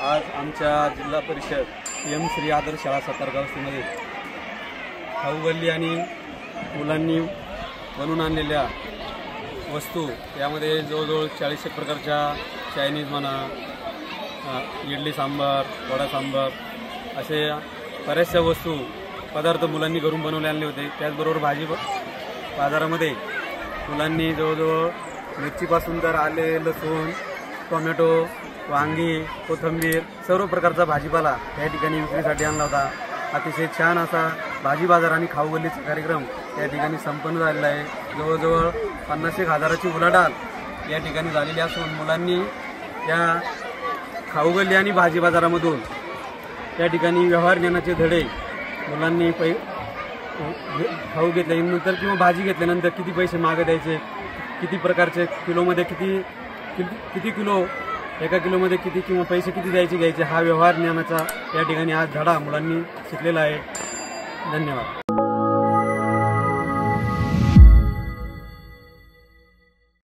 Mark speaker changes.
Speaker 1: आज आमच्या जिल्हा परिषद एम श्री आदर्श शाळा सातारगाव वस्तीमध्ये खाऊगल्ली आणि मुलांनी बनवून आणलेल्या वस्तू यामध्ये जवळजवळ 40 प्रकारच्या चायनीज म्हणा, इडली सांबार, वडा सांबार असे बऱ्याचशा वस्तू पदार्थ मुलांनी घरून बनवले आणले होते। त्याचबरोबर भाजी बाजारामध्ये मुलांनी जवळजवळ मिरचीपासून तर आले, लसूण, टोमॅटो, वांगी, कोथिंबीर सर्व प्रकारचा भाजीपाला या ठिकाणी विक्रीसाठी आणला होता। अतिशय छान असा भाजी बाजार आणि खाऊगल्लीचा कार्यक्रम या ठिकाणी संपन्न झालेला आहे। जवळजवळ 50-1 हजाराची उलाढाल या ठिकाणी झालेली असून मुलांनी या खाऊगल्ली आणि भाजी बाजारामधून या ठिकाणी व्यवहार ज्ञानाचे धडे मुलांनी खाऊ घेतल्यानंतर किंवा भाजी घेतल्यानंतर किती पैसे मागे द्यायचे, किती प्रकारचे किलोमध्ये किती किलो, एका किलोमध्ये किती किंवा पैसे किती घ्यायचे हा व्यवहार ज्ञानाचा या ठिकाणी आज धडा मुलांनी शिकलेला आहे। धन्यवाद।